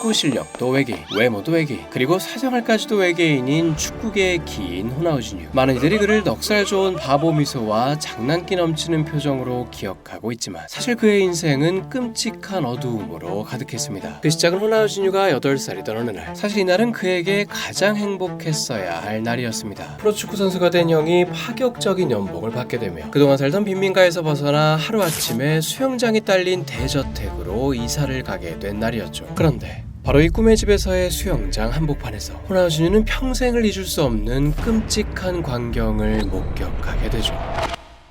축구 실력도 외계인, 외모도 외계인, 그리고 사생활까지도 외계인인 축구계의 기인 호나우지뉴. 많은 이들이 그를 넉살 좋은 바보 미소와 장난기 넘치는 표정으로 기억하고 있지만 사실 그의 인생은 끔찍한 어두움으로 가득했습니다. 그 시작은 호나우지뉴가 8살이던 어느 날, 사실 이날은 그에게 가장 행복했어야 할 날이었습니다. 프로축구 선수가 된 형이 파격적인 연봉을 받게 되며 그동안 살던 빈민가에서 벗어나 하루아침에 수영장이 딸린 대저택으로 이사를 가게 된 날이었죠. 그런데 바로 이 꿈의 집에서의 수영장 한복판에서 호나우지뉴는 평생을 잊을 수 없는 끔찍한 광경을 목격하게 되죠.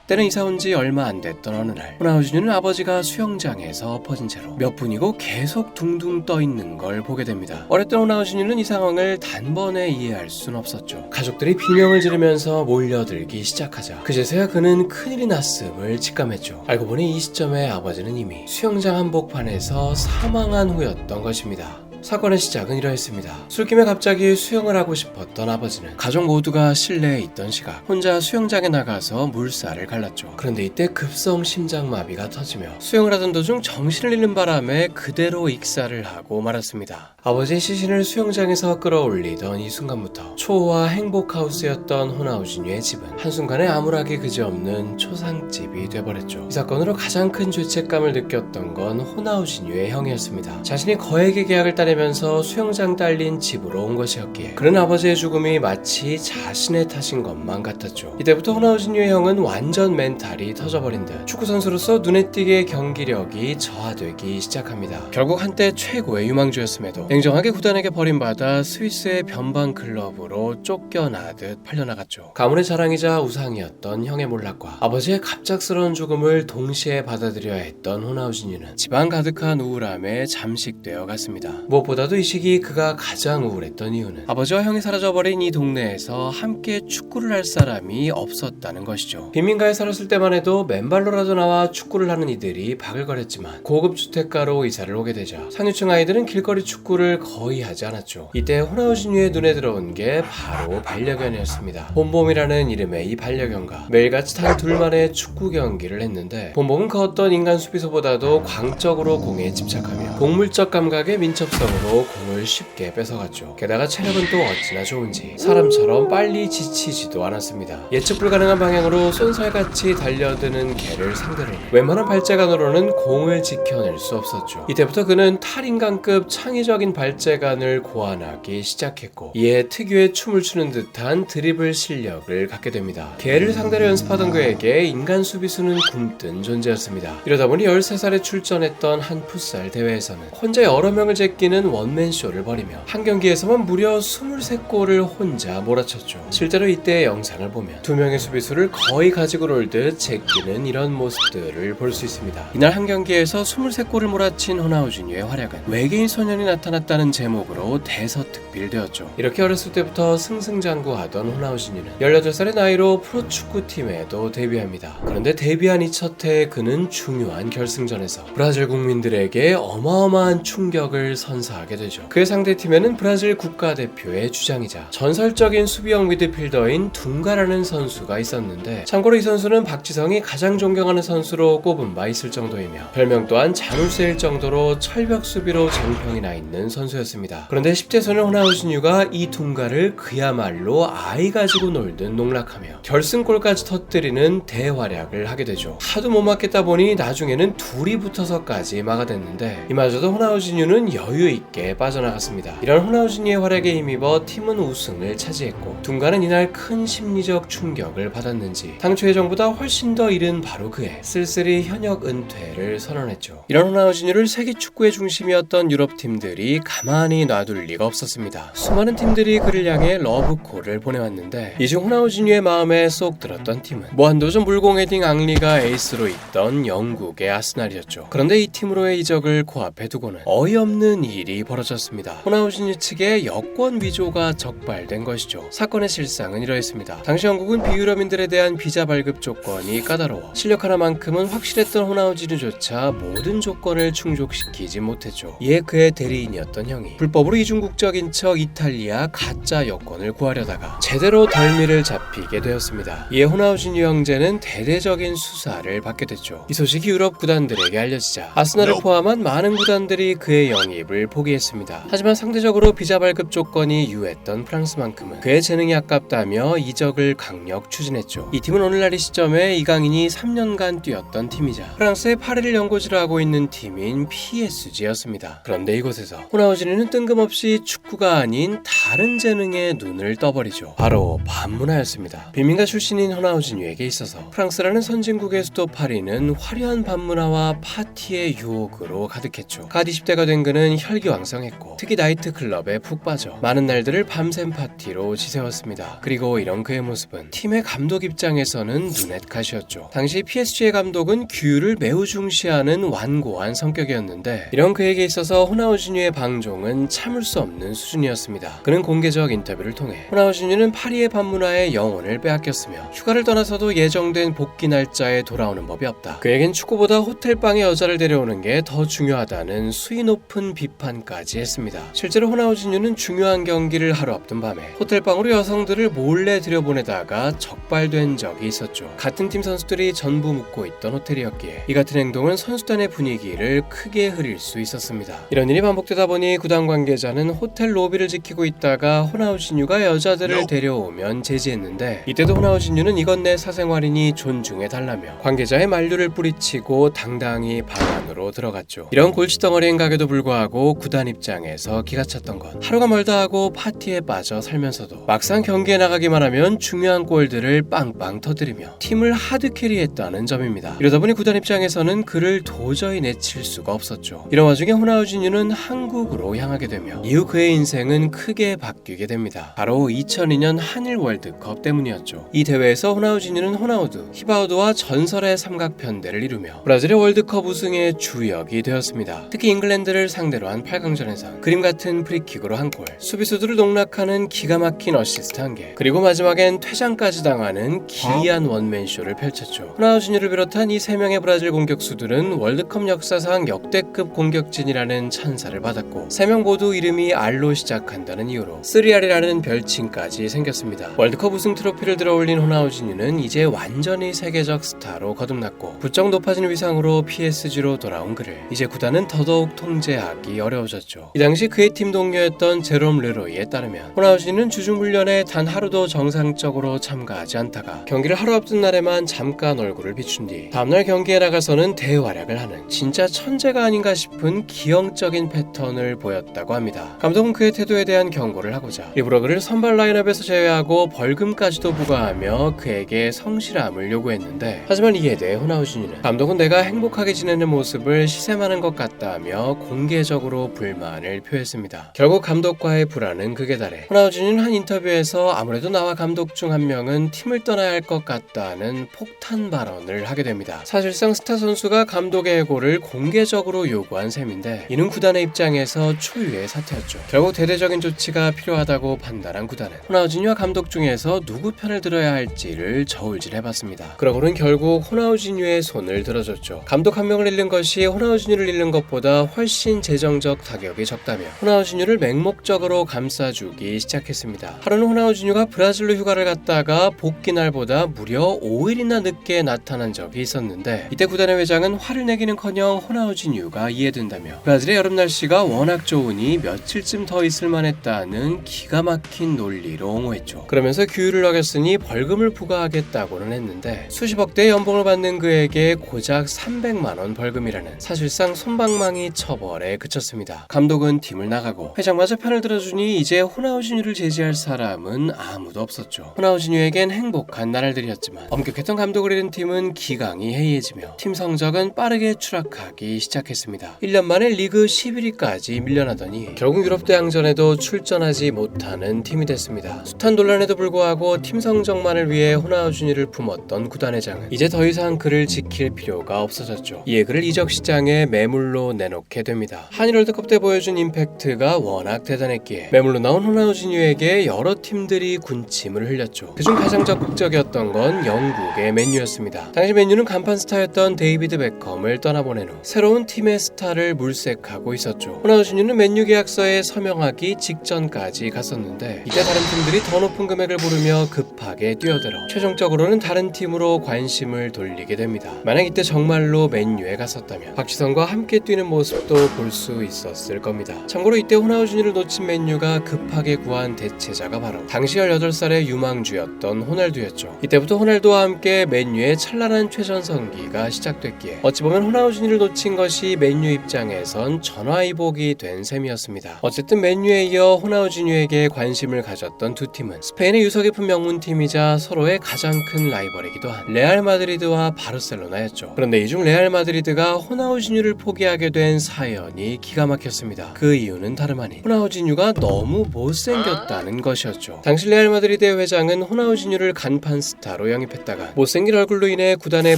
때는 이사 온 지 얼마 안 됐던 어느 날, 호나우지뉴는 아버지가 수영장에서 엎어진 채로 몇 분이고 계속 둥둥 떠 있는 걸 보게 됩니다. 어렸던 호나우지뉴는 이 상황을 단번에 이해할 순 없었죠. 가족들이 비명을 지르면서 몰려들기 시작하자 그제서야 그는 큰일이 났음을 직감했죠. 알고 보니 이 시점에 아버지는 이미 수영장 한복판에서 사망한 후였던 것입니다. 사건의 시작은 이러했습니다. 술김에 갑자기 수영을 하고 싶었던 아버지는 가족 모두가 실내에 있던 시각 혼자 수영장에 나가서 물살을 갈랐죠. 그런데 이때 급성 심장마비가 터지며 수영을 하던 도중 정신을 잃는 바람에 그대로 익사를 하고 말았습니다. 아버지의 시신을 수영장에서 끌어올리던 이 순간부터 초호화 행복하우스였던 호나우지뉴의 집은 한순간에 암울하게 그지없는 초상집이 돼버렸죠. 이 사건으로 가장 큰 죄책감을 느꼈던 건 호나우지뉴의 형이었습니다. 자신이 거액의 계약을 따내면서 수영장 딸린 집으로 온 것이었기에 그는 아버지의 죽음이 마치 자신의 탓인 것만 같았죠. 이때부터 호나우지뉴의 형은 완전 멘탈이 터져버린 듯 축구선수로서 눈에 띄게 경기력이 저하되기 시작합니다. 결국 한때 최고의 유망주였음에도 냉정하게 구단에게 버림받아 스위스의 변방 클럽으로 쫓겨나듯 팔려나갔죠. 가문의 자랑이자 우상이었던 형의 몰락과 아버지의 갑작스러운 죽음을 동시에 받아들여야 했던 호나우지뉴는 집안 가득한 우울함에 잠식되어 갔습니다. 무엇보다도 이 시기 그가 가장 우울했던 이유는 아버지와 형이 사라져버린 이 동네에서 함께 축구를 할 사람이 없었다는 것이죠. 빈민가에 살았을 때만 해도 맨발로라도 나와 축구를 하는 이들이 바글거렸지만 고급 주택가로 이사를 오게 되자 상류층 아이들은 길거리 축구를 거의 하지 않았죠. 이때 호나우지뉴의 눈에 들어온 게 바로 반려견이었습니다. 봄봄이라는 이름의 이 반려견과 매일같이 단 둘만의 축구 경기를 했는데 봄봄은 그 어떤 인간 수비수보다도 광적으로 공에 집착하며 동물적 감각의 민첩성으로 공을 쉽게 뺏어갔죠. 게다가 체력은 또 어찌나 좋은지 사람처럼 빨리 지치지도 않았습니다. 예측 불가능한 방향으로 쏜살같이 달려드는 개를 상대로 웬만한 발재간으로는 공을 지켜낼 수 없었죠. 이때부터 그는 탈인간급 창의적인 발재간을 고안하기 시작했고 이에 특유의 춤을 추는 듯한 드리블 실력을 갖게 됩니다. 개를 상대로 연습하던 그에게 인간 수비수는 굼뜬 존재였습니다. 이러다 보니 13살에 출전했던 한 풋살 대회에서는 혼자 여러 명을 제끼는 원맨쇼를 벌이며 한 경기에서만 무려 23골을 혼자 몰아쳤죠. 실제로 이때의 영상을 보면 두 명의 수비수를 거의 가지고 놀듯 제끼는 이런 모습들을 볼 수 있습니다. 이날 한 경기에서 23골을 몰아친 호나우지뉴의 활약은 외계인 소년이 나타났다는 제목으로 대서특필되었죠. 이렇게 어렸을 때부터 승승장구하던 호나우지뉴는 18살의 나이로 프로축구팀에도 데뷔합니다. 그런데 데뷔한 이 첫 해에 그는 중요한 결승전에서 브라질 국민들에게 어마어마한 충격을 선사하게 되죠. 그의 상대팀에는 브라질 국가대표의 주장이자 전설적인 수비형 미드필더인 둥가라는 선수가 있었는데 참고로 이 선수는 박지성이 가장 존경하는 선수로 꼽은 바 있을 정도이며 별명 또한 자물쇠일 정도로 철벽 수비로 정평이 나 있는 선수였습니다. 그런데 10대 소년 호나우지뉴가 이 둥가를 그야말로 아이 가지고 놀듯 농락하며 결승골까지 터뜨리는 대활약을 하게 되죠. 하도 못 막겠다 보니 나중에는 둘이 붙어서까지 막아댔는데 이마저도 호나우지뉴는 여유있게 빠져나갔습니다. 이런 호나우지뉴의 활약에 힘입어 팀은 우승을 차지했고 둥가는 이날 큰 심리적 충격을 받았는지 당초 예정보다 훨씬 더 이른 바로 그의 쓸쓸히 현역 은퇴를 선언했죠. 이런 호나우지뉴를 세계 축구의 중심이었던 유럽 팀들이 가만히 놔둘 리가 없었습니다. 수많은 팀들이 그를 향해 러브콜을 보내왔는데 이 중 호나우지뉴의 마음에 쏙 들었던 팀은 무한도전 물공 헤딩 앙리가 에이스로 있던 영국의 아스날이었죠. 그런데 이 팀으로의 이적을 코앞에 두고는 어이없는 일이 벌어졌습니다. 호나우지뉴 측의 여권 위조가 적발된 것이죠. 사건의 실상은 이러했습니다. 당시 영국은 비유럽인들에 대한 비자 발급 조건이 까다로워 실력 하나만큼은 확실했던 호나우지뉴조차 모든 조건을 충족시키지 못했죠. 이에 그의 대리인이었던 형이 불법으로 이중 국적인 척 이탈리아 가짜 여권을 구하려다가 제대로 덜미를 잡히게 되었습니다. 이에 호나우지뉴 형제는 대대적인 수사를 받게 됐죠. 이 소식이 유럽 구단들에게 알려지자 아스날을 포함한 많은 구단들이 그의 영입을 포기했습니다. 하지만 상대적으로 비자 발급 조건이 유했던 프랑스만큼은 그의 재능이 아깝다며 이적을 강력 추진했죠. 이 팀은 오늘날 이 시점에 이강인이 3년간 뛰었던 팀이자 프랑스의 파리를 연고지로 하고 있는 팀인 PSG였습니다. 그런데 이곳에서 호나우지뉴는 뜬금없이 축구가 아닌 다른 재능에 눈을 떠버리죠. 바로 반문화였습니다. 빈민가 출신인 호나우지뉴에게 있어서 프랑스라는 선진국의 수도 파리는 화려한 반문화와 파티의 유혹으로 가득했죠. 갓 20대가 된 그는 혈기왕성했고 특히 나이트클럽에 푹 빠져 많은 날들을 밤샘 파티로 지새웠습니다. 그리고 이런 그의 모습은 팀의 감독 입장에서는 눈엣갓이었죠. 당시 PSG의 감독은 규율을 매우 중시하는 완고한 성격이었는데 이런 그에게 있어서 호나우지뉴의 방종은 참을 수 없는 수준이었습니다. 그는 공개적 인터뷰를 통해 호나우지뉴는 파리의 반문화에 영혼을 빼앗겼으며 휴가를 떠나서도 예정된 복귀 날짜에 돌아오는 법이 없다. 그에겐 축구보다 호텔방에 여자를 데려오는 게 더 중요하다는 수위 높은 비판까지 했습니다. 실제로 호나우지뉴는 중요한 경기를 하루 앞둔 밤에 호텔방으로 여성들을 몰래 들여보내다가 적발된 적이 있었죠. 같은 팀 선수들이 전부 묵고 있던 호텔이었기에 이 같은 행동은 선수단의 분위기를 크게 흐릴 수 있었습니다. 이런 일이 반복되다 보니 구단 관계자는 호텔 로비를 지키고 있다가 호나우지뉴가 여자들을 데려오면 제지했는데 이때도 호나우지뉴는 이건 내 사생활이니 존중해달라며 관계자의 만류를 뿌리치고 당당히 방 안으로 들어갔죠. 이런 골칫덩어리 행각에도 불구하고 구단 입장에서 기가 찼던 건 하루가 멀다 하고 파티에 빠져 살면서도 막상 경기에 나가기만 하면 중요한 골들을 빵빵 터뜨리며 팀을 하드캐리했다는 점입니다. 이러다 보니 구단 입장에서는 그를 도저히 내칠 수가 없었죠. 이런 와중에 호나우지뉴는 한국으로 향하게 되며 이후 그의 인생은 크게 바뀌게 됩니다. 바로 2002년 한일 월드컵 때문이었죠. 이 대회에서 호나우지뉴는 호나우두, 히바우드와 전설의 삼각편대를 이루며 브라질의 월드컵 우승의 주역이 되었습니다. 특히 잉글랜드를 상대로 한 8강전에선 그림 같은 프리킥으로 한 골, 수비수들을 농락하는 기가 막힌 어시스트 한 개, 그리고 마지막엔 퇴장까지 당하는 기이한 원맨쇼를 펼쳤죠. 호나우지뉴를 비롯한 이 3명의 브라질 공격수들은 월드컵 역사상 역대급 공격진이라는 찬사를 받았고 3명 모두 이름이 R로 시작한다는 이유로 3R이라는 별칭까지 생겼습니다. 월드컵 우승 트로피를 들어올린 호나우지뉴는 이제 완전히 세계적 스타로 거듭났고 부쩍 높아진 위상으로 PSG로 돌아온 그를 이제 구단은 더더욱 통제하기 어려워졌죠. 이 당시 그의 팀 동료였던 제롬 르로이에 따르면 호나우지뉴는 주중훈련에 단 하루도 정상적으로 참가하지 않다가 경기를 하루 앞둔 날에만 잠깐 얼굴을 비춘 뒤 다음날 경기에 나가서는 대활약을 하는 진짜 천재가 아닌가 싶은 기형적인 패턴을 보였다고 합니다. 감독은 그의 태도에 대한 경고를 하고자 일부러 그를 선발 라인업에서 제외하고 벌금까지도 부과하며 그에게 성실함을 요구했는데 하지만 이에 대해 호나우지뉴는 감독은 내가 행복하게 지내는 모습을 시샘하는 것 같다며 공개적으로 불만을 표했습니다. 결국 감독과의 불화는 극에 달해 호나우지뉴는 한 인터뷰에서 아무래도 나와 감독 중 한 명은 팀을 떠나야 할 것 같다는 폭탄 발언을 하게 됩니다. 사실상 스타 선수가 감독의 해고를 공개적으로 요구한 셈인데 이는 구단의 입장에서 초유의 사태였죠. 결국 대대적인 조치가 필요하다고 판단한 구단은 호나우지뉴와 감독 중에서 누구 편을 들어야 할지를 저울질해봤습니다. 그러고는 결국 호나우지뉴의 손을 들어줬죠. 감독 한 명을 잃는 것이 호나우지뉴를 잃는 것보다 훨씬 재정적 타격이 적다며 호나우지뉴를 맹목적으로 감싸주기 시작했습니다. 하루는 호나우지뉴가 브라질로 휴가를 갔다가 복귀 날보다 무려 5일이나 늦게 나타난 적이 있었는데 이때 구단의 회장은 화를 내기는커녕 호나우지뉴가 이해된다며 브라질의 여름 날씨가 워낙 좋으니 며칠쯤 더 있을만 했다는 기가 막힌 논리로 옹호했죠. 그러면서 규율을 어겼으니 벌금을 부과하겠다고는 했는데 수십억 대의 연봉을 받는 그에게 고작 300만원 벌금이라는 사실상 솜방망이 처벌에 그쳤습니다. 감독은 팀을 나가고 회장마저 편을 들어주니 이제 호나우지뉴를 제지할 사람은 아무도 없었죠. 호나우지뉴에겐 행복한 나날들이었지만 엄격했던 감독을 잃은 팀은 기강이 해이해지며 팀 성적은 빠르게 추락하기 시작했습니다. 1년 만에 리그 11위까지 밀려나더니 결국 유럽 대항전에도 출전하지 못하는 팀이 됐습니다. 숱한 논란에도 불구하고 팀 성적만을 위해 호나우지뉴를 품었던 구단회장은 이제 더 이상 그를 지킬 필요가 없어졌죠. 이에 그를 이적 시장에 매물로 내놓게 됩니다. 한일 월드컵 때 보여준 임팩트가 워낙 대단했기에 매물로 나온 호나우지뉴에게 여러 팀들이 군침을 흘렸죠. 그중 가장 적극적이었던 건 영국의 맨유였습니다. 당시 맨유는 간판 스타였던 데이비드 베컴을 떠나보낸 후 새로운 팀의 스타를 물색하고 있었죠. 호나우지뉴는 맨유 계약서에 서명하기 직전까지 갔었는데 이때 다른 팀들이 더 높은 금액을 부르며 급하게 뛰어들어 최종적으로는 다른 팀으로 관심을 돌리게 됩니다. 만약 이때 정말로 맨유에 갔었다면 박지성과 함께 뛰는 모습도 볼 수 있었습니다. 없었을 겁니다. 참고로 이때 호나우지뉴를 놓친 맨유가 급하게 구한 대체자가 바로 당시 18살의 유망주였던 호날두였죠. 이때부터 호날두와 함께 맨유의 찬란한 최전성기가 시작됐기에 어찌 보면 호나우지뉴를 놓친 것이 맨유 입장에선 전화위복이 된 셈이었습니다. 어쨌든 맨유에 이어 호나우지뉴에게 관심을 가졌던 두 팀은 스페인의 유서 깊은 명문팀이자 서로의 가장 큰 라이벌이기도 한 레알 마드리드와 바르셀로나였죠. 그런데 이 중 레알 마드리드가 호나우지뉴를 포기하게 된 사연이 기가 막혔습니다. 그 이유는 다름 아닌 호나우지뉴가 너무 못생겼다는 것이었죠. 당시 레알 마드리드의 회장은 호나우지뉴를 간판 스타로 영입했다가 못생긴 얼굴로 인해 구단의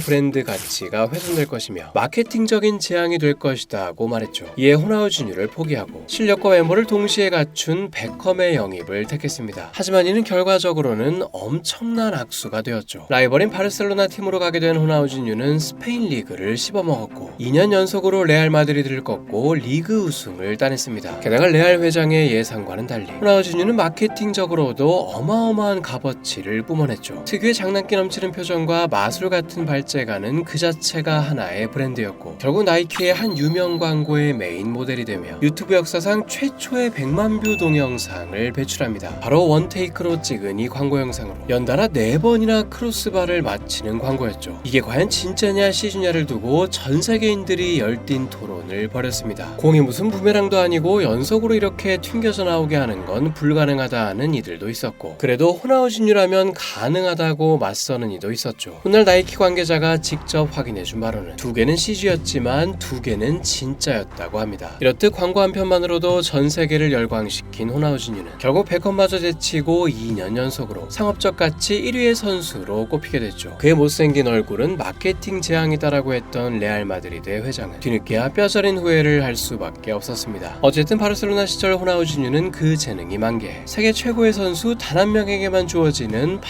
브랜드 가치가 훼손될 것이며 마케팅적인 재앙이 될 것이다고 말했죠. 이에 호나우지뉴를 포기하고 실력과 외모를 동시에 갖춘 베컴의 영입을 택했습니다. 하지만 이는 결과적으로는 엄청난 악수가 되었죠. 라이벌인 바르셀로나 팀으로 가게 된 호나우지뉴는 스페인 리그를 씹어먹었고 2년 연속으로 레알 마드리드를 꺾고 리그 우승을 따냈습니다. 게다가 레알 회장의 예상과는 달리 호나우지뉴는 마케팅적으로도 어마어마한 값어치를 뿜어냈죠. 특유의 장난기 넘치는 표정과 마술 같은 발재가는 그 자체가 하나의 브랜드였고 결국 나이키의 한 유명 광고의 메인 모델이 되며 유튜브 역사상 최초의 100만 뷰 동영상을 배출합니다. 바로 원테이크로 찍은 이 광고 영상으로 연달아 4번이나 크로스바를 마치는 광고였죠. 이게 과연 진짜냐 시주냐를 두고 전 세계인들이 열띤 토론을 벌였습니다. 공이 무슨 부메랑도 아니고 연속으로 이렇게 튕겨져 나오게 하는 건 불가능하다는 이들도 있었고 그래도 호나우지뉴라면 가능하다고 맞서는 이도 있었죠. 훗날 나이키 관계자가 직접 확인해준 바로는 2개는 CG였지만 2개는 진짜였다고 합니다. 이렇듯 광고 한 편만으로도 전 세계를 열광시킨 호나우지뉴는 결국 베컴마저 제치고 2년 연속으로 상업적 가치 1위의 선수로 꼽히게 됐죠. 그의 못생긴 얼굴은 마케팅 재앙이다라고 했던 레알 마드리드의 회장은 뒤늦게야 뼈저린 후회를 할 수밖에 없었습니다. 어쨌든 바르셀로나 시절 호나우지뉴는 그 재능이 만개해 세계 최고의 선수 단 한 명에게만 주어지는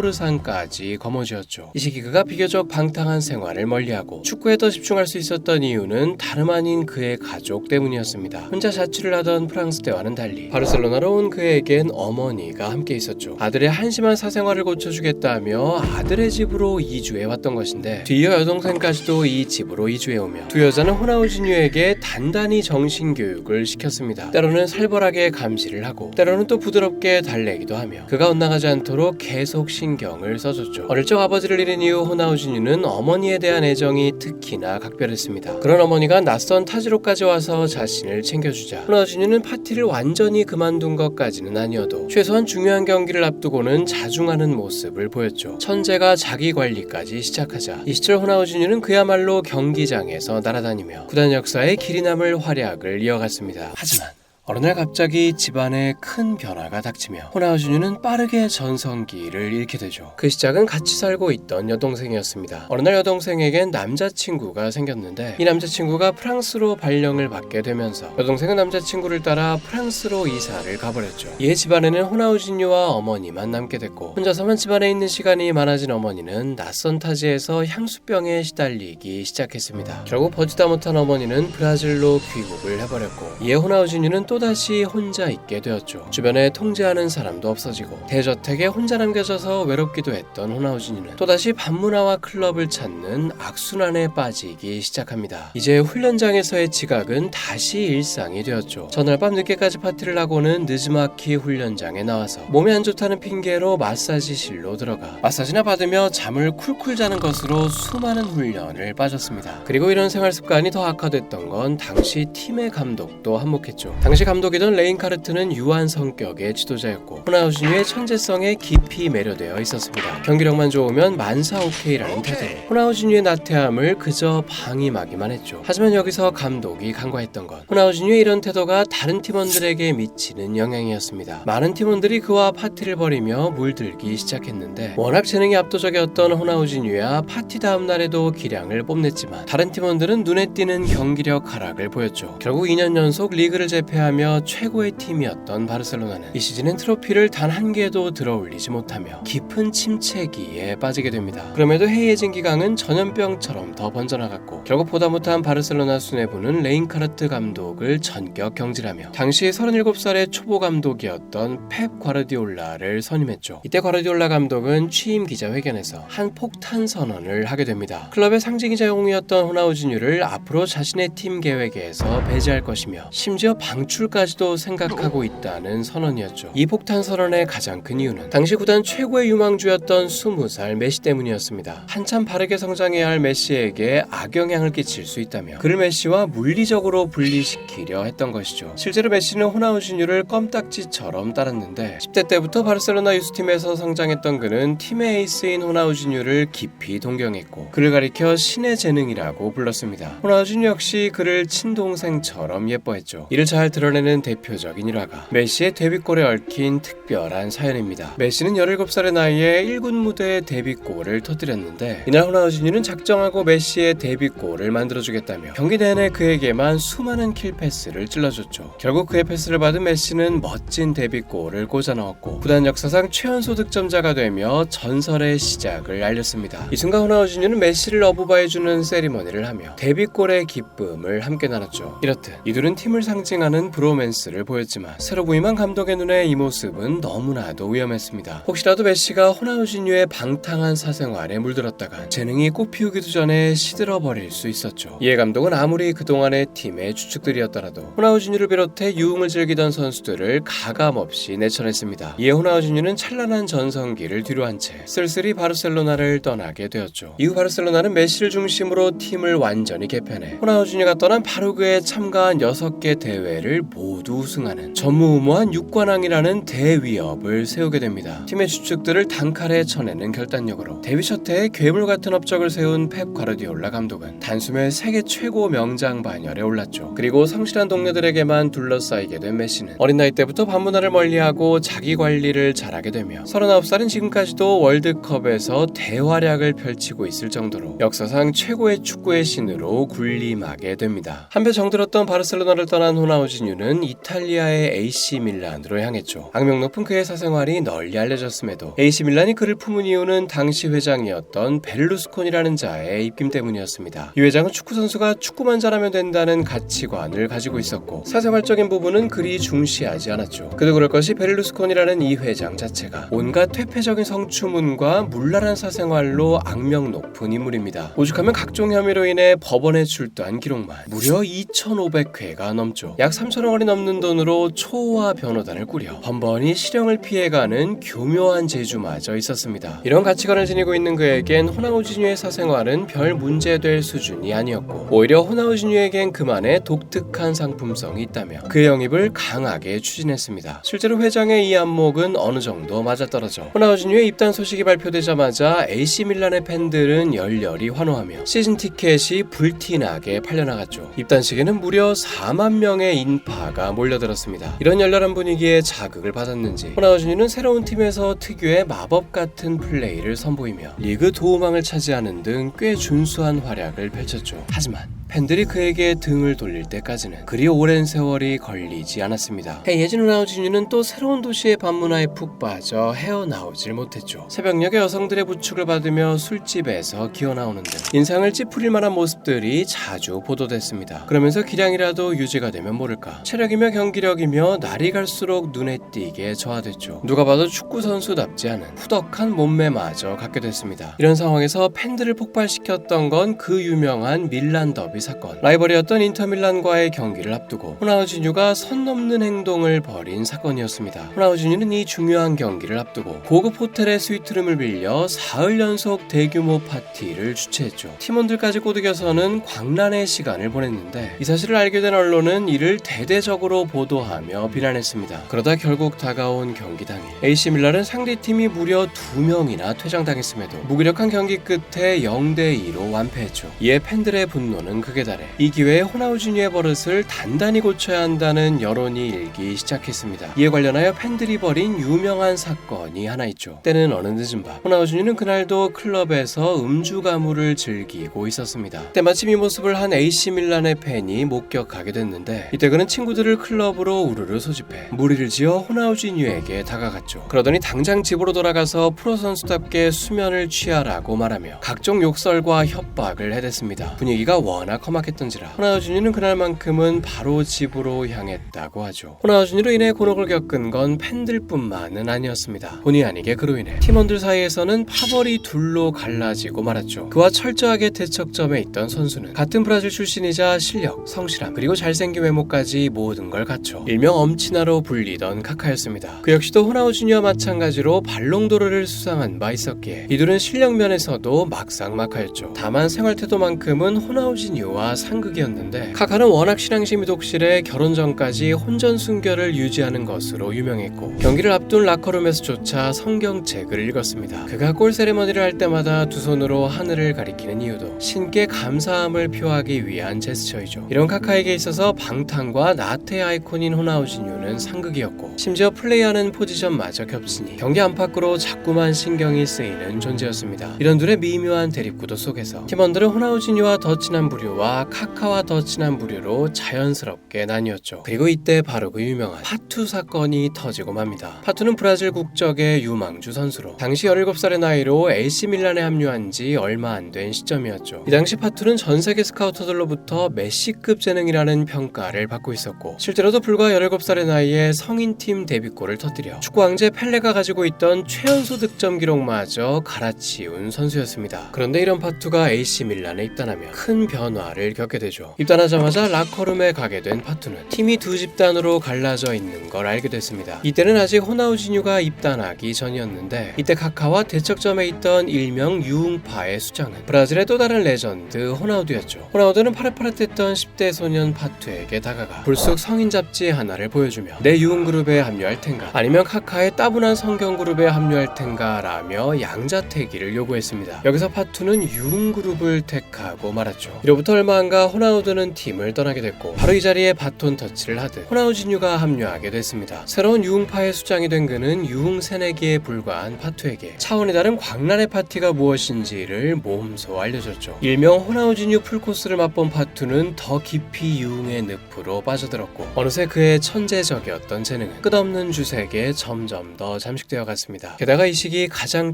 발롱도르상까지 거머쥐었죠. 이 시기 그가 비교적 방탕한 생활을 멀리하고 축구에 더 집중할 수 있었던 이유는 다름 아닌 그의 가족 때문이었습니다. 혼자 자취를 하던 프랑스 때와는 달리 바르셀로나로 온 그에겐 어머니가 함께 있었죠. 아들의 한심한 사생활을 고쳐주겠다며 아들의 집으로 이주해왔던 것인데 뒤이어 여동생까지도 이 집으로 이주해오며 두 여자는 호나우지뉴에게 단단히 정신교육을 시켰습니다. 때로는 살벌하게 감시를 하고 때로는 또 부드럽게 달래기도 하며 그가 엇나가지 않도록 계속 신경을 써줬죠. 어릴 적 아버지를 잃은 이후 호나우지뉴는 어머니에 대한 애정이 특히나 각별했습니다. 그런 어머니가 낯선 타지로까지 와서 자신을 챙겨주자 호나우지뉴는 파티를 완전히 그만둔 것까지는 아니어도 최소한 중요한 경기를 앞두고는 자중하는 모습을 보였죠. 천재가 자기 관리까지 시작하자 이 시절 호나우지뉴는 그야말로 경기장에서 날아다니며 구단 역사에 길이 남을 활약을 이어갔습니다. 하지만 어느 날 갑자기 집안에 큰 변화가 닥치며 호나우지뉴는 빠르게 전성기를 잃게 되죠. 그 시작은 같이 살고 있던 여동생이었습니다. 어느 날 여동생에겐 남자친구가 생겼는데 이 남자친구가 프랑스로 발령을 받게 되면서 여동생은 남자친구를 따라 프랑스로 이사를 가버렸죠. 이에 집안에는 호나우지뉴와 어머니만 남게 됐고 혼자서만 집안에 있는 시간이 많아진 어머니는 낯선 타지에서 향수병에 시달리기 시작했습니다. 결국 버티다 못한 어머니는 브라질로 귀국을 해버렸고 이에 호나우지뉴는 또다시 혼자 있게 되었죠. 주변에 통제하는 사람도 없어지고 대저택에 혼자 남겨져서 외롭기도 했던 호나우지뉴는 또다시 밤문화와 클럽을 찾는 악순환에 빠지기 시작합니다. 이제 훈련장에서의 지각은 다시 일상이 되었죠. 전날 밤 늦게까지 파티를 하고는 느즈마키 훈련장에 나와서 몸이 안 좋다는 핑계로 마사지실로 들어가 마사지나 받으며 잠을 쿨쿨 자는 것으로 수많은 훈련을 빠졌습니다. 그리고 이런 생활 습관이 더 악화됐던 건 당시 팀의 감독도 한몫했죠. 당시 감독이던 레인카르트는 유한 성격의 지도자였고 호나우지뉴의 천재성에 깊이 매료되어 있었습니다. 경기력만 좋으면 만사 오케이라는 태도로 호나우지뉴의 나태함을 그저 방임하기만 했죠. 하지만 여기서 감독이 간과했던 건 호나우지뉴의 이런 태도가 다른 팀원들에게 미치는 영향이었습니다. 많은 팀원들이 그와 파티를 벌이며 물들기 시작했는데 워낙 재능이 압도적이었던 호나우지뉴야 파티 다음 날에도 기량을 뽐냈지만 다른 팀원들은 눈에 띄는 경기력 하락을 보였죠. 결국 2년 연속 리그를 제패하며 경쟁하며 최고의 팀이었던 바르셀로나는 이 시즌엔 트로피를 단 한 개도 들어올리지 못하며 깊은 침체기에 빠지게 됩니다. 그럼에도 해이해진 기강은 전염병처럼 더 번져나갔고 결국 보다 못한 바르셀로나 수뇌부는 레인카르트 감독을 전격 경질하며 당시 37살의 초보 감독이었던 펩 과르디올라를 선임했죠. 이때 과르디올라 감독은 취임 기자회견에서 한 폭탄 선언을 하게 됩니다. 클럽의 상징이자 영웅이었던 호나우지뉴를 앞으로 자신의 팀 계획에서 배제할 것이며 심지어 방출까지도 생각하고 있다는 선언이었죠. 이 폭탄 선언의 가장 큰 이유는 당시 구단 최고의 유망주였던 20살 메시 때문이었습니다. 한참 바르게 성장해야 할 메시에게 악영향을 끼칠 수 있다며 그를 메시와 물리적으로 분리시키려 했던 것이죠. 실제로 메시는 호나우지뉴를 껌딱지처럼 따랐는데 10대 때부터 바르셀로나 유스팀에서 성장했던 그는 팀의 에이스인 호나우지뉴를 깊이 동경했고 그를 가리켜 신의 재능이라고 불렀습니다. 호나우지뉴 역시 그를 친동생처럼 예뻐했죠. 이를 잘 드러내는 대표적인 일화가 메시의 데뷔골에 얽힌 특별한 사연입니다. 메시는 17살의 나이에 1군 무대에 데뷔골을 터뜨렸는데 이날 호나우지뉴는 작정하고 메시의 데뷔골을 만들어주겠다며 경기 내내 그에게만 수많은 킬패스를 찔러줬죠. 결국 그의 패스를 받은 메시는 멋진 데뷔골을 꽂아 넣었고 구단 역사상 최연소 득점자가 되며 전설의 시작을 알렸습니다. 이 순간 호나우지뉴는 메시를 어부바해주는 세리머니를 하며 데뷔골의 기쁨을 함께 나눴죠. 이렇듯 이들은 팀을 상징하는 브로맨스를 보였지만 새로 부임한 감독의 눈에 이 모습은 너무나도 위험했습니다. 혹시라도 메시가 호나우지뉴의 방탕한 사생활에 물들었다간 재능이 꽃피우기도 전에 시들어버릴 수 있었죠. 이에 감독은 아무리 그동안의 팀의 주축들이었더라도 호나우지뉴를 비롯해 유흥을 즐기던 선수들을 가감없이 내쳐냈습니다. 이에 호나우지뉴는 찬란한 전성기를 뒤로한 채 쓸쓸히 바르셀로나를 떠나게 되었죠. 이후 바르셀로나는 메시를 중심으로 팀을 완전히 개편해 호나우지뉴가 떠난 파르그에 참가한 6개 대회를 모두 우승하는 전무후무한 6관왕이라는 대위협을 세우게 됩니다. 팀의 주축들을 단칼에 쳐내는 결단력으로 데뷔 첫 해에 괴물 같은 업적을 세운 펩 과르디올라 감독은 단숨에 세계 최고 명장 반열에 올랐죠. 그리고 성실한 동료들에게만 둘러싸이게 된 메시는 어린 나이 때부터 반문화를 멀리하고 자기 관리를 잘하게 되며 39살인 지금까지도 월드컵에서 대활약을 펼치고 있을 정도로 역사상 최고의 축구의 신으로 군림하게 됩니다. 한배 정들었던 바르셀로나를 떠난 호나우지뉴는 이탈리아의 AC 밀란으로 향했죠. 악명 높은 그의 사생활이 널리 알려졌음에도 AC 밀란이 그를 품은 이유는 당시 회장이었던 베를루스코니라는 자의 입김 때문이었습니다. 이 회장은 축구 선수가 축구만 잘하면 된다는 가치관을 가지고 있었고 사생활적인 부분은 그리 중시하지 않았죠. 그도 그럴 것이 베를루스코니라는 이 회장 자체가 온갖 퇴폐적인 성추문과 문랄한 사생활로 악명 높은 인물입니다. 오죽하면 각종 혐의로 인해 법원에 출두한 기록만 무려 2,500회가 넘죠. 약 3천억 원이 넘는 돈으로 초호화 변호단을 꾸려 번번이 실형을 피해가는 교묘한 재주마저 있었습니다. 이런 가치관을 지니고 있는 그에겐 호나우지뉴의 사생활은 별 문제될 수준이 아니었고 오히려 호나우지뉴에겐 그만의 독특한 상품성이 있다며 그의 영입을 강하게 추진했습니다. 실제로 회장의 이 안목은 어느 정도 맞아떨어져 호나우지뉴의 입단 소식이 발표되자마자 AC 밀란의 팬들은 열렬히 환호하며 시즌 티켓이 불티나게 팔려나갔죠. 입단식에는 무려 4만 명의 인파가 몰려들었습니다. 이런 열렬한 분위기에 자극을 받았는지 호나우지뉴는 새로운 팀에서 특유의 마법 같은 플레이를 선보이며 리그 도움왕을 차지하는 등 꽤 준수한 활약을 펼쳤죠. 하지만 팬들이 그에게 등을 돌릴 때까지는 그리 오랜 세월이 걸리지 않았습니다. 해이해진 호나우지뉴는 또 새로운 도시의 반문화에 푹 빠져 헤어나오질 못했죠. 새벽녘에 여성들의 부축을 받으며 술집에서 기어나오는 등 인상을 찌푸릴 만한 모습들이 자주 보도됐습니다. 그러면서 기량이라도 유지가 되면 모를까 체력이며 경기력이며 날이 갈수록 눈에 띄게 저하됐죠. 누가 봐도 축구선수답지 않은 후덕한 몸매마저 갖게 됐습니다. 이런 상황에서 팬들을 폭발시켰던 건 그 유명한 밀란 더비 사건. 라이벌이었던 인터밀란과의 경기를 앞두고 호나우지뉴가 선 넘는 행동을 벌인 사건이었습니다. 호나우지뉴는 이 중요한 경기를 앞두고 고급 호텔의 스위트룸을 빌려 사흘 연속 대규모 파티를 주최했죠. 팀원들까지 꼬드겨서는 광란의 시간을 보냈는데 이 사실을 알게 된 언론은 이를 대대적으로 보도하며 비난했습니다. 그러다 결국 다가온 경기 당일 AC 밀란은 상대팀이 무려 2명이나 퇴장당했음에도 무기력한 경기 끝에 0대2로 완패했죠. 이에 팬들의 분노는 극에 달해 이 기회에 호나우지뉴의 버릇을 단단히 고쳐야 한다는 여론이 일기 시작했습니다. 이에 관련하여 팬들이 벌인 유명한 사건이 하나 있죠. 때는 어느 늦은 밤, 호나우지뉴는 그날도 클럽에서 음주 가무를 즐기고 있었습니다. 때마침 이 모습을 한 AC 밀란의 팬이 목격하게 됐는데, 이때 그는 친구들을 클럽으로 우르르 소집해 무리를 지어 호나우지뉴에게 다가갔죠. 그러더니 당장 집으로 돌아가서 프로 선수답게 수면을 취하라고 말하며 각종 욕설과 협박을 해댔습니다. 분위기가 워낙 험악했던지라 호나우지뉴는 그날만큼은 바로 집으로 향했다고 하죠. 호나우지뉴로 인해 곤혹을 겪은 건 팬들뿐만은 아니었습니다. 본의 아니게 그로 인해 팀원들 사이에서는 파벌이 둘로 갈라지고 말았죠. 그와 철저하게 대척점에 있던 선수는 같은 브라질 출신이자 실력, 성실함, 그리고 잘생긴 외모까지 모든 걸 갖춰 일명 엄친아로 불리던 카카였습니다. 그 역시도 호나우지뉴와 마찬가지로 발롱도르를 수상한 바 있었기에 이들은 실력 면에서도 막상막하였죠. 다만 생활태도만큼은 호나우지뉴와 상극이었는데, 카카는 워낙 신앙심이 독실해 결혼 전까지 혼전 순결을 유지하는 것으로 유명했고, 경기를 앞둔 라커룸에서조차 성경책을 읽었습니다. 그가 골 세레머니를 할 때마다 두 손으로 하늘을 가리키는 이유도 신께 감사함을 표하기 위한 제스처이죠. 이런 카카에게 있어서 방탕과 나태의 아이콘인 호나우지뉴는 상극이었고, 심지어 플레이하는 포지션마저 겹치니 경기 안팎으로 자꾸만 신경이 쓰이는 존재였습니다. 이런 둘의 미묘한 대립구도 속에서 팀원들은 호나우지뉴와 더 친한 부류와 카카와 더 친한 부류로 자연스럽게 나뉘었죠. 그리고 이때 바로 그 유명한 파투 사건이 터지고 맙니다. 파투는 브라질 국적의 유망주 선수로 당시 17살의 나이로 AC 밀란에 합류한 지 얼마 안 된 시점이었죠. 이 당시 파투는 전 세계 스카우터들로부터 메시급 재능이라는 평가를 받고 있었고, 실제로도 불과 17살의 나이에 성인팀 데뷔골을 터뜨려 축구 왕제 펠레가 가지고 있던 최연소 득점 기록마저 갈아치운 선수였습니다. 그런데 이런 파투가 AC 밀란에 입단하며 큰 변화를 겪게 되죠. 입단하자마자 라커룸에 가게 된 파투는 팀이 두 집단으로 갈라져 있는 걸 알게 됐습니다. 이때는 아직 호나우지뉴가 입단하기 전이었는데, 이때 카카와 대척점에 있던 일명 유흥파의 수장은 브라질의 또 다른 레전드 호나우두였죠. 호나우두는 파릇파릇했던 10대 소년 파투에게 다가가 불쑥 성인 잡지 하나를 보여주며 내 유흥그룹에 합류할 텐가, 아니면 카카의 따분한 성경그룹에 합류할 텐가 라며 양자택일을 요구했습니다. 여기서 파투는 유흥그룹을 택하고 말았죠. 이로부터 얼마 안가 호나우두는 팀을 떠나게 됐고, 바로 이 자리에 바톤 터치를 하듯 호나우지뉴가 합류하게 됐습니다. 새로운 유흥파의 수장이 된 그는 유흥 새내기에 불과한 파투에게 차원이 다른 광란의 파티가 무엇인지를 몸소 알려줬죠. 일명 호나우지뉴 풀코스를 맛본 파투는 더 깊이 유흥의 늪으로 빠져들었고, 어느새 그의 천재적이었던 재능은 끝없는 주색에 점점 더 잠식되어 갔습니다. 게다가 이 시기 가장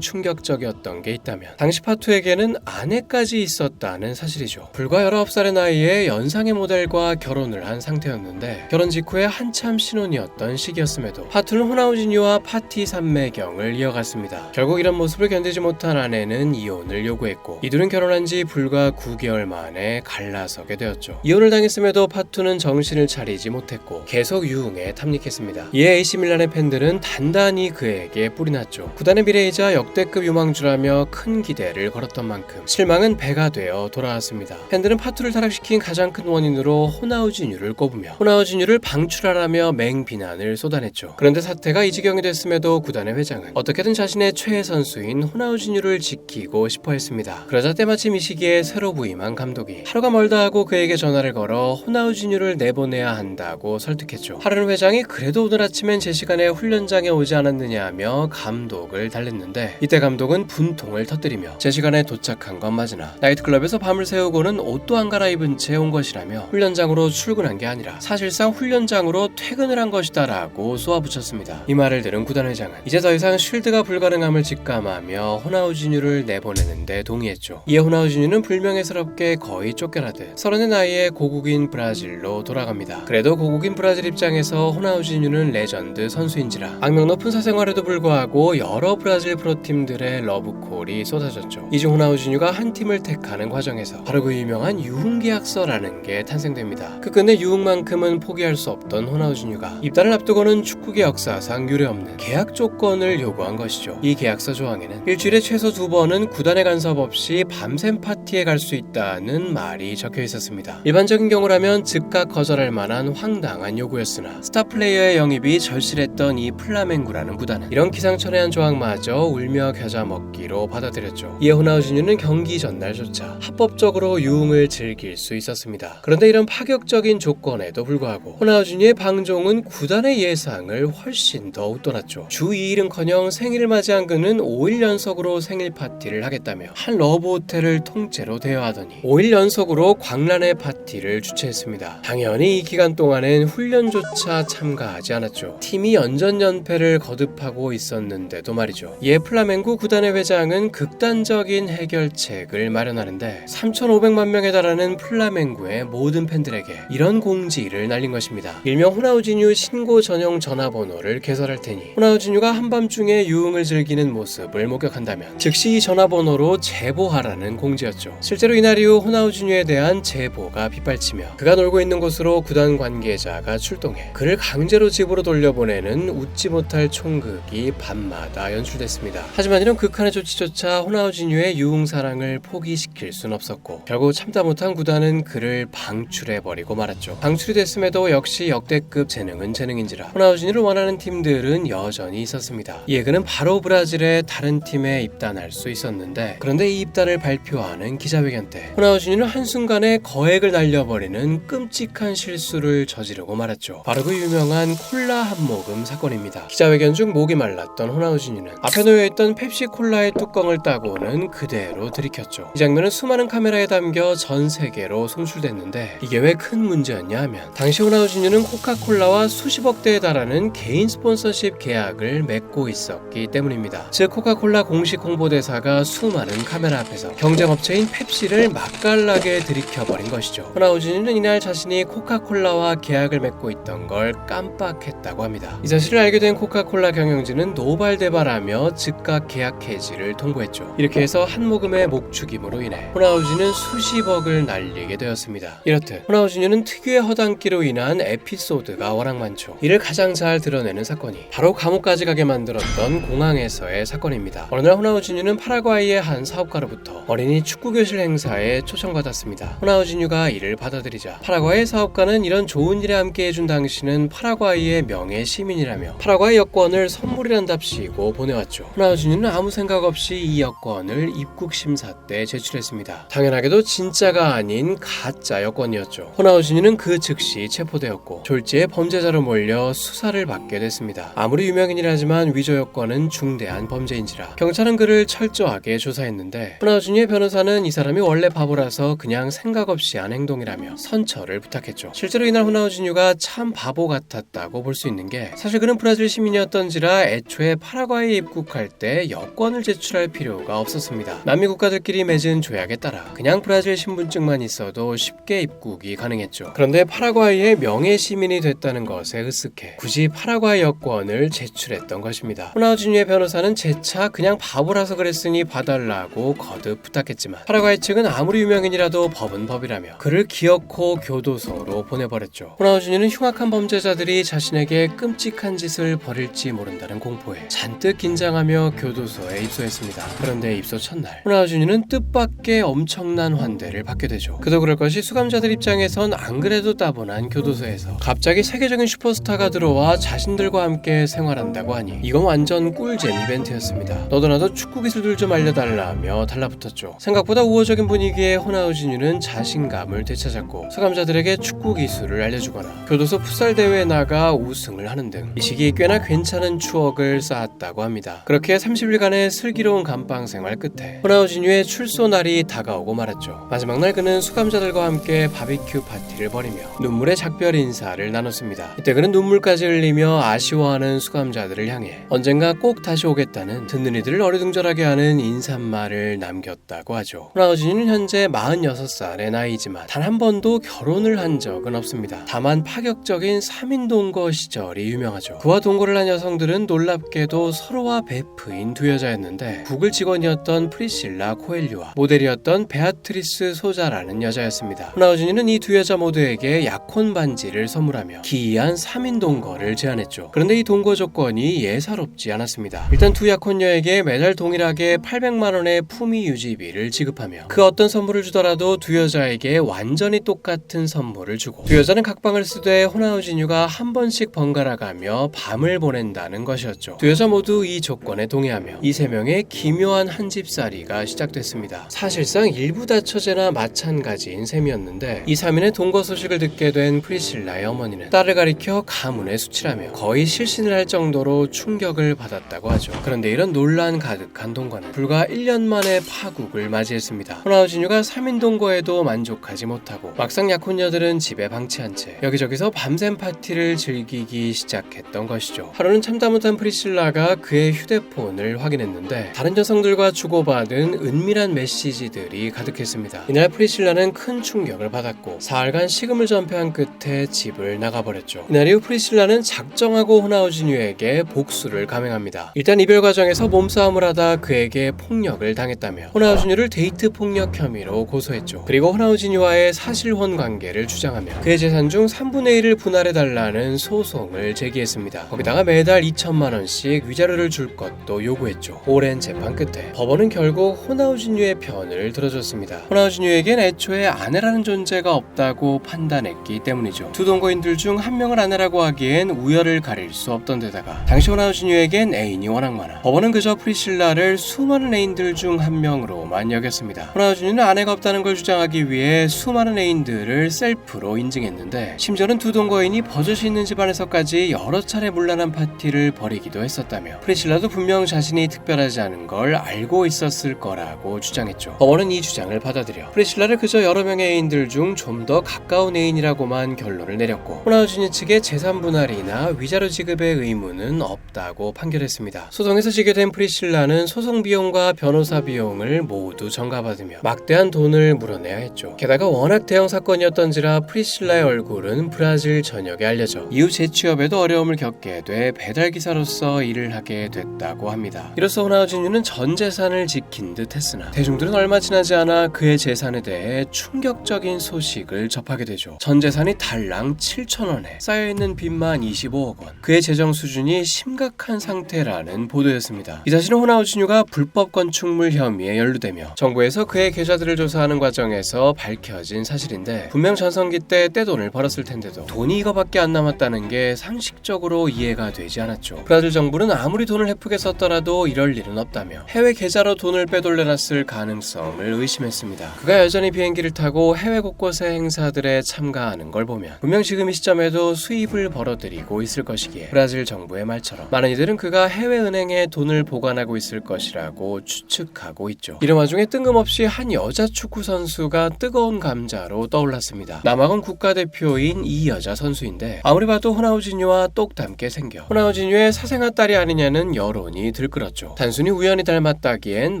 충격적이었던 게 있다면 당시 파투에게는 아내까지 있었다는 사실이죠. 불과 19살의 나이에 연상의 모델과 결혼을 한 상태였는데, 결혼 직후에 한참 신혼이었던 시기였음에도 파투는 호나우지뉴와 파티 삼매경을 이어갔습니다. 결국 이런 모습을 견디지 못한 아내는 이혼을 요구했고, 이들은 결혼한 지 불과 9개월 만에 갈라서게 되었죠. 이혼을 당했음에도 파투는 정신을 차리지 못했고 계속 유흥에 탐닉했습니다. 이에 AC 밀란의 팬들은 단단히 그에게 뿔이 났죠. 구단의 미래이자 역대급 유망주라며 큰 기대를 걸었던 만큼 실망은 배가 되어 돌아왔습니다. 팬들은 파투를 타락시킨 가장 큰 원인으로 호나우지뉴를 꼽으며 호나우지뉴를 방출하라며 맹비난을 쏟아냈죠. 그런데 사태가 이 지경이 됐음에도 구단의 회장은 어떻게든 자신의 최애 선수인 호나우지뉴를 지키고 싶어 했습니다. 그러자 때마침 이 시기에 새로 부임한 감독이 하루가 멀다 하고 그에게 전화를 걸어 호나우지뉴를 내보내야 한다고 설득했죠. 하루는 회장이 그래도 오늘 아침엔 제 시간에 훈련장에 오지 않았느냐 하며 감독을 달랬는데, 이때 감독은 분통을 터뜨리며 제 시간에 도착한 건 맞으나 나이트클럽에서 밤을 새우고는 옷도 안 갈아입은 채 온 것이라며 훈련장으로 출근한 게 아니라 사실상 훈련장으로 퇴근을 한 것이다 라고 쏘아붙였습니다. 이 말을 들은 구단 회장은 이제 더 이상 쉴드가 불가능함을 직감하며 호나우지뉴를 내보내는데 동의했죠. 이에 호나우지뉴는 불명예스럽게 거의 쫓겨나듯 30의 나이에 고국인 브라질로 돌아갑니다. 그래도 고국인 브라질 입장에서 호나우지뉴는 레전드 선수인지라 악명 높은 사생활에도 불구하고 여러 브라질 프로팀들의 러브콜이 쏟아졌죠. 이중 호나우지뉴가 한 팀을 택하는 과정에서 바로 그 유명한 유흥계약서라는 게 탄생됩니다. 그 끝내 유흥만큼은 포기할 수 없던 호나우지뉴가 입단을 앞두고는 축구계 역사상 유례없는 계약 조건을 요구한 것이죠. 이 계약서 조항에는 일주일에 최소 2번은 구단의 간섭 없이 밤샘 파티에 갈 수 있다는 말이 적혀 있었습니다. 일반적인 경우라면 즉각 거절할 만한 황당한 요구였으나 스타 플레이어의 영입이 절실했던 이 플라멩구라는 구단은 이런 기상천외한 조항마저 울며 겨자 먹기로 받아들였죠. 이에 호나우지뉴는 경기 전날조차 합법적으로 유흥을 모습을 즐길 수 있었습니다. 그런데 이런 파격적인 조건에도 불구하고 호나우지뉴의 방종은 구단의 예상을 훨씬 더 웃돌았죠. 주 2일은커녕 생일을 맞이한 그는 5일 연속으로 생일 파티를 하겠다며 한 러브 호텔을 통째로 대여하더니 5일 연속으로 광란의 파티를 주최했습니다. 당연히 이 기간 동안엔 훈련조차 참가하지 않았죠. 팀이 연전연패를 거듭하고 있었는데도 말이죠. 이에 플라멩구 구단의 회장은 극단적인 해결책을 마련하는데 3,500만 명에 달하는 플라멩구의 모든 팬들에게 이런 공지를 날린 것입니다. 일명 호나우지뉴 신고 전용 전화번호를 개설할 테니 호나우지뉴가 한밤중에 유흥을 즐기는 모습을 목격한다면 즉시 이 전화번호로 제보하라는 공지였죠. 실제로 이날 이후 호나우지뉴에 대한 제보가 빗발치며 그가 놀고 있는 곳으로 구단 관계자가 출동해 그를 강제로 집으로 돌려보내는 웃지 못할 총극이 밤마다 연출됐습니다. 하지만 이런 극한의 조치조차 호나우지뉴의 유흥사랑을 포기시킬 순 없었고 결국 참다 못한 구단은 그를 방출해버리고 말았죠. 방출이 됐음에도 역시 역대급 재능은 재능인지라 호나우지뉴를 원하는 팀들은 여전히 있었습니다. 이에 그는 바로 브라질의 다른 팀에 입단할 수 있었는데 그런데 이 입단을 발표하는 기자회견 때 호나우지뉴는 한순간에 거액을 날려버리는 끔찍한 실수를 저지르고 말았죠. 바로 그 유명한 콜라 한 모금 사건입니다. 기자회견 중 목이 말랐던 호나우지뉴는 앞에 놓여있던 펩시 콜라의 뚜껑을 따고는 그대로 들이켰죠. 이 장면은 수많은 카메라에 담겨 전 세계로 송출됐는데 이게 왜 큰 문제였냐 하면 당시 호나우지뉴는 코카콜라와 수십억 대에 달하는 개인 스폰서십 계약을 맺고 있었기 때문입니다. 즉 코카콜라 공식 홍보대사가 수많은 카메라 앞에서 경쟁업체인 펩시를 맛깔나게 들이켜버린 것이죠. 호나우지뉴는 이날 자신이 코카콜라와 계약을 맺고 있던 걸 깜빡했다고 합니다. 이 사실을 알게 된 코카콜라 경영진은 노발대발하며 즉각 계약 해지를 통보했죠. 이렇게 해서 한 모금의 목축임으로 인해 호나우지뉴는 수십억을 날리게 되었습니다. 이렇듯 호나우지뉴는 특유의 허당기로 인한 에피소드가 워낙 많죠. 이를 가장 잘 드러내는 사건이 바로 감옥까지 가게 만들었던 공항에서의 사건입니다. 어느 날 호나우지뉴는 파라과이의 한 사업가로부터 어린이 축구교실 행사에 초청받았습니다. 호나우지뉴가 이를 받아들이자 파라과이 사업가는 이런 좋은 일에 함께해준 당신은 파라과이의 명예 시민이라며 파라과이 여권을 선물이란답시고 보내왔죠. 호나우지뉴는 아무 생각 없이 이 여권을 입국 심사 때 제출했습니다. 당연하게도 진짜가 아닌 가짜 여권이었죠. 호나우지뉴는 그 즉시 체포되었고 졸지에 범죄자로 몰려 수사를 받게 됐습니다. 아무리 유명인이라지만 위조 여권은 중대한 범죄인지라 경찰은 그를 철저하게 조사했는데 호나우지뉴의 변호사는 이 사람이 원래 바보라서 그냥 생각 없이 한 행동이라며 선처를 부탁했죠. 실제로 이날 호나우지뉴가 참 바보 같았다고 볼 수 있는 게 사실 그는 브라질 시민이었던지라 애초에 파라과이에 입국할 때 여권을 제출할 필요가 없었습니다. 남미 국가들끼리 맺은 조약에 따라 그냥 브라질 신분증만 있어도 쉽게 입국이 가능했죠. 그런데 파라과이의 명예 시민이 됐다는 것에 으쓱해 굳이 파라과이 여권을 제출했던 것입니다. 호나우지뉴의 변호사는 재차 그냥 바보라서 그랬으니 봐달라고 거듭 부탁했지만 파라과이 측은 아무리 유명인이라도 법은 법이라며 그를 기어코 교도소로 보내버렸죠. 호나우지뉴는 흉악한 범죄자들이 자신에게 끔찍한 짓을 벌일지 모른다는 공포에 잔뜩 긴장하며 교도소에 입소했습니다. 그런데 입소 첫날 호나우지뉴는 뜻밖의 엄청난 환대를 받게 되죠. 그도 그럴 것이 수감자들 입장에선 안 그래도 따분한 교도소에서 갑자기 세계적인 슈퍼스타가 들어와 자신들과 함께 생활한다고 하니 이건 완전 꿀잼 이벤트였습니다. 너도나도 축구 기술들 좀 알려달라며 달라붙었죠. 생각보다 우호적인 분위기에 호나우지뉴는 자신감을 되찾았고 수감자들에게 축구 기술을 알려주거나 교도소 풋살 대회에 나가 우승을 하는 등 이 시기 꽤나 괜찮은 추억을 쌓았다고 합니다. 그렇게 30일간의 슬기로운 감방 생활 끝에 호나우지뉴의 출소 날이 다가오고 말았죠. 마지막 날 그는 수감자들과 함께 바비큐 파티를 벌이며 눈물의 작별 인사를 나눴습니다. 이때 그는 눈물까지 흘리며 아쉬워하는 수감자들을 향해 언젠가 꼭 다시 오겠다는 듣는 이들을 어리둥절하게 하는 인사말을 남겼다고 하죠. 호나우지뉴는 현재 46살의 나이지만 단 한 번도 결혼을 한 적은 없습니다. 다만 파격적인 3인 동거 시절이 유명하죠. 그와 동거를 한 여성들은 놀랍게도 서로와 베프인 두 여자였는데 구글 직원이었던 프리실라 코엘류와 모델이었던 베아트리스 소자라는 여자였습니다. 호나우지뉴는 이 두 여자 모두에게 약혼 반지를 선물하며 기이한 3인 동거를 제안했죠. 그런데 이 동거 조건이 예사롭지 않았습니다. 일단 두 약혼녀에게 매달 동일하게 800만 원의 품위 유지비를 지급하며 그 어떤 선물을 주더라도 두 여자에게 완전히 똑같은 선물을 주고 두 여자는 각 방을 쓰되 호나우지뉴가 한 번씩 번갈아 가며 밤을 보낸다는 것이었죠. 두 여자 모두 이 조건에 동의하며 이 세 명의 기묘한 한집살이가 시작됐습니다. 사실상 일부 다처제나 마찬가지인 셈이었는데 이 3인의 동거 소식을 듣게 된 프리실라의 어머니는 딸을 가리켜 가문의 수치라며 거의 실신을 할 정도로 충격을 받았다고 하죠. 그런데 이런 논란 가득한 동거는 불과 1년 만에 파국을 맞이했습니다. 호나우지뉴가 3인 동거에도 만족하지 못하고 막상 약혼녀들은 집에 방치한 채 여기저기서 밤샘 파티를 즐기기 시작했던 것이죠. 하루는 참다 못한 프리실라가 그의 휴대폰을 확인했는데 다른 여성들과 주고받은 은밀한 메시지들이 가득했습니다. 이날 프리실라는 큰 충격을 받았고 사흘간 식음을 전폐한 끝에 집을 나가버렸죠. 이날 이후 프리실라는 작정하고 호나우지뉴에게 복수를 감행합니다. 일단 이별 과정에서 몸싸움을 하다 그에게 폭력을 당했다며 호나우지뉴를 데이트 폭력 혐의로 고소했죠. 그리고 호나우지뉴와의 사실혼 관계를 주장하며 그의 재산 중 3분의 1을 분할해달라는 소송을 제기했습니다. 거기다가 매달 2천만 원씩 위자료를 줄 것도 요구했죠. 오랜 재판 끝에 법원은 결국 호나우지뉴의 편을 들어줬습니다. 호나우지뉴에겐 애초에 아내라는 존재가 없다고 판단했기 때문이죠. 두 동거인들 중 한 명을 아내라고 하기엔 우열을 가릴 수 없던 데다가 당시 호나우지뉴에겐 애인이 워낙 많아 법원은 그저 프리실라를 수많은 애인들 중 한 명으로만 여겼습니다. 호나우지뉴는 아내가 없다는 걸 주장하기 위해 수많은 애인들을 셀프로 인증했는데 심지어는 두 동거인이 버젓이 있는 집안에서까지 여러 차례 문란한 파티를 벌이기도 했었다며 프리실라도 분명 자신이 특별하지 않은 걸 알고 있었을 거라고 주장했죠. 법원은 이 주장을 받아들여 프리실라를 그저 여러 명의 애인들 중 좀 더 가까운 애인이라고만 결론을 내렸고 호나우지뉴 측의 재산 분할이나 위자료 지급의 의무는 없다고 판결했습니다. 소송에서 지게 된 프리실라는 소송 비용과 변호사 비용을 모두 전가받으며 막대한 돈을 물어내야 했죠. 게다가 워낙 대형 사건이었던지라 프리실라의 얼굴은 브라질 전역에 알려져 이후 재취업에도 어려움을 겪게 돼 배달기사로서 일을 하게 됐다고 합니다. 이로써 호나우지뉴는 전 재산을 지킨 듯 했으나 대중들은 얼마 지나지 않아 그의 재산에 대해 충격적인 소식을 접하게 되죠. 전 재산이 달랑 7천원에 쌓여있는 빚만 25억 원. 그의 재정 수준이 심각한 상태라는 보도였습니다. 이 사실은 호나우지뉴가 불법 건축물 혐의에 연루되며 정부에서 그의 계좌들을 조사하는 과정에서 밝혀진 사실인데 분명 전성기 때 떼돈을 벌었을 텐데도 돈이 이거밖에 안 남았다는 게 상식적으로 이해가 되지 않았죠. 브라질 정부는 아무리 돈을 헤프게 썼더라도 이럴 일은 없다며 해외 계좌로 돈을 빼돌려놨을 가능성을 의심했습니다. 그가 여전히 비행기를 타고 해외 곳곳의 행사들에 참가하는 걸 보면 분명 지금 이 시점에도 수입을 벌어들이고 있을 것이기에 브라질 정부의 말처럼 많은 이들은 그가 해외은행에 돈을 보관하고 있을 것이라고 추측하고 있죠. 이런 와중에 뜬금없이 한 여자 축구 선수가 뜨거운 감자로 떠올랐습니다. 남아공 국가대표인 이 여자 선수인데 아무리 봐도 호나우지뉴와 똑 닮게 생겨 호나우지뉴의 사생아 딸이 아니냐는 여론이 들끓었죠. 단순히 우연히 닮았다기엔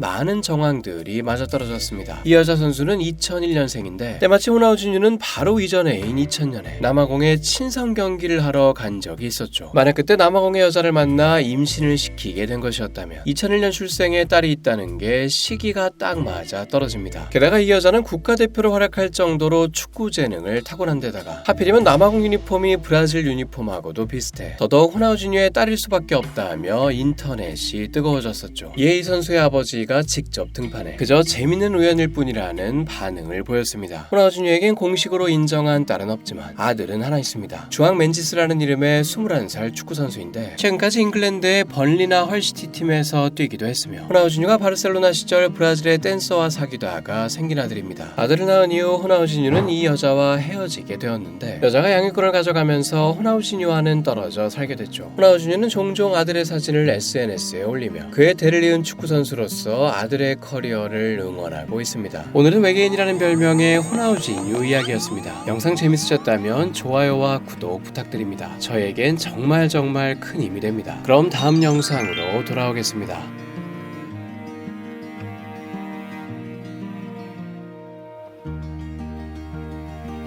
많은 정황들이 맞아떨어졌습니다. 이 여자 선수는 2001년생인데 때마침 호나우지뉴는 바로 이전 애인 2000년에 남아공에 친선 경기를 하러 간 적이 있었죠. 만약 그때 남아공의 여자를 만나 임신을 시키게 된 것이었다면 2001년 출생에 딸이 있다는 게 시기가 딱 맞아 떨어집니다. 게다가 이 여자는 국가대표로 활약할 정도로 축구 재능을 타고난 데다가 하필이면 남아공 유니폼이 브라질 유니폼하고도 비슷해 더더욱 호나우지뉴의 딸일 수밖에 없다 하며 인터넷이 뜨거워졌었죠. 이에 이 선수의 아버지가 직접 등판해 그저 재밌는 우연일 뿐이라는 반응을 보였습니다. 호나우지뉴에겐 공식으로 인정한 딸은 없지만 아들은 하나 있습니다. 주앙 맨지스라는 이름의 21살 축구선수인데 최근까지 잉글랜드의 번리나 헐시티 팀에서 뛰기도 했으며 호나우지뉴가 바르셀로나 시절 브라질의 댄서와 사귀다가 생긴 아들입니다. 아들을 낳은 이후 호나우지뉴는 이 여자와 헤어지게 되었는데 여자가 양육권을 가져가면서 호나우지뉴와는 떨어져 살게 됐죠. 호나우지뉴는 종종 아들의 사진을 SNS에 올리며 그의 대를 이은 축구선수로서 아들의 커리어를 응원하고 있습니다. 오늘은 외계인이라는 별명의 호나우지뉴 이야기였습니다. 영상 재밌으셨다면 좋아요와 구독 부탁드립니다. 저에겐 정말 큰 힘이 됩니다. 그럼 다음 영상으로 돌아오겠습니다.